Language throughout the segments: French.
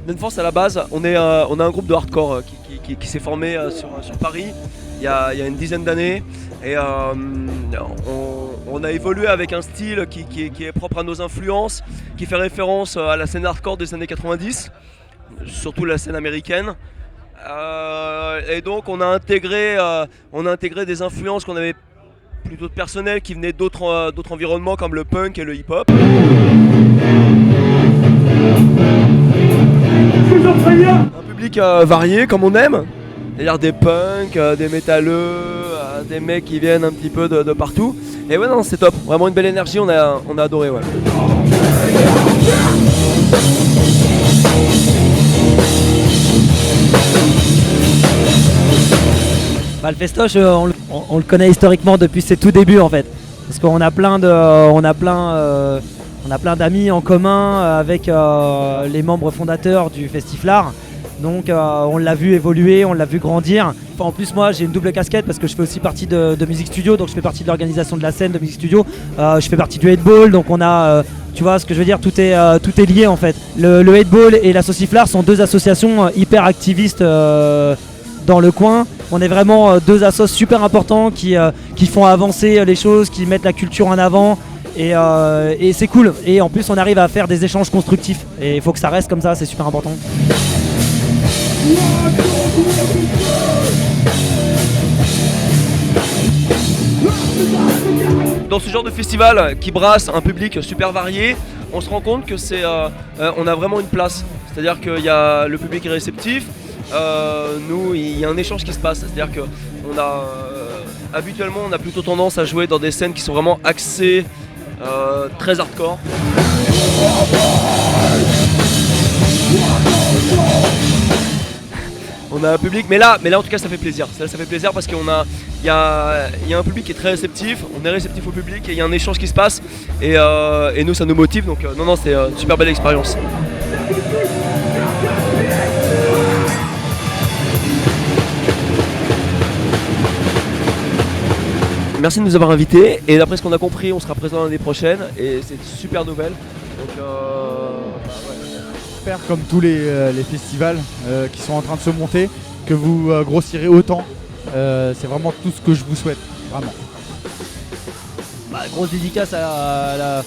Nonforce à la base, on a un groupe de hardcore qui s'est formé sur Paris il y a une dizaine d'années et on a évolué avec un style qui est propre à nos influences, qui fait référence à la scène hardcore des années 90, surtout la scène américaine. Et donc on a intégré des influences qu'on avait plutôt personnelles qui venaient d'autres environnements comme le punk et le hip-hop. Un public varié comme on aime, c'est-à-dire des punks, des métalleux, des mecs qui viennent un petit peu de partout. Et ouais non c'est top, vraiment une belle énergie, on a adoré ouais. Bah, le festoche, on le connaît historiquement depuis ses tout débuts en fait, parce qu'on a plein d'amis en commun avec les membres fondateurs du Festiflard. Donc on l'a vu évoluer, on l'a vu grandir. Enfin, en plus moi j'ai une double casquette parce que je fais aussi partie de Music Studio, donc je fais partie de l'organisation de la scène de Music Studio. Je fais partie du Headball, donc on a, tu vois ce que je veux dire, tout est lié en fait. Le Headball et la Sauciflard sont deux associations hyper activistes dans le coin. On est vraiment deux assos super importants qui font avancer les choses, qui mettent la culture en avant. Et c'est cool. Et en plus on arrive à faire des échanges constructifs. Et il faut que ça reste comme ça, c'est super important. Dans ce genre de festival qui brasse un public super varié, on se rend compte que on a vraiment une place. C'est-à-dire que le public est réceptif. Nous, il y a un échange qui se passe. C'est-à-dire que habituellement, on a plutôt tendance à jouer dans des scènes qui sont vraiment axées très hardcore. On a un public, mais là en tout cas ça fait plaisir. Ça fait plaisir parce qu'il y a un public qui est très réceptif, on est réceptif au public et il y a un échange qui se passe et nous ça nous motive, donc non c'est une super belle expérience. Merci de nous avoir invités et d'après ce qu'on a compris on sera présent l'année prochaine et c'est une super nouvelle. Donc, J'espère comme tous les festivals qui sont en train de se monter que vous grossirez autant. C'est vraiment tout ce que je vous souhaite, vraiment. Bah, grosse dédicace à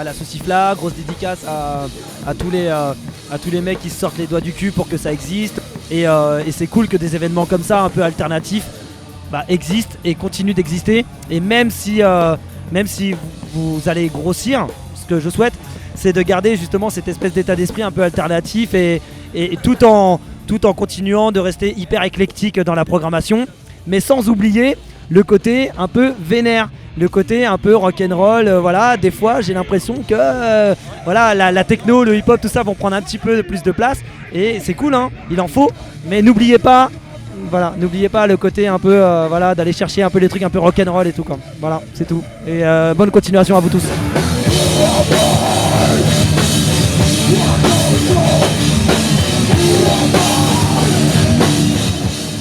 la Sauciflard, grosse dédicace à tous les mecs qui se sortent les doigts du cul pour que ça existe. Et c'est cool que des événements comme ça, un peu alternatifs, existent et continuent d'exister. Et même si vous allez grossir, ce que je souhaite, c'est de garder justement cette espèce d'état d'esprit un peu alternatif et tout en continuant de rester hyper éclectique dans la programmation, mais sans oublier le côté un peu vénère, le côté un peu rock'n'roll. Voilà, des fois j'ai l'impression que la techno, le hip-hop, tout ça vont prendre un petit peu plus de place et c'est cool, hein, il en faut, mais n'oubliez pas le côté un peu d'aller chercher un peu les trucs un peu rock'n'roll et tout quoi. Voilà, c'est tout. Et bonne continuation à vous tous.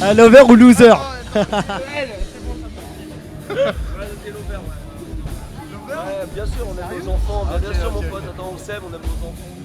Un lover ou loser? Bien sûr, on aime nos enfants, bien sûr mon pote, attends on s'aime, on aime nos enfants.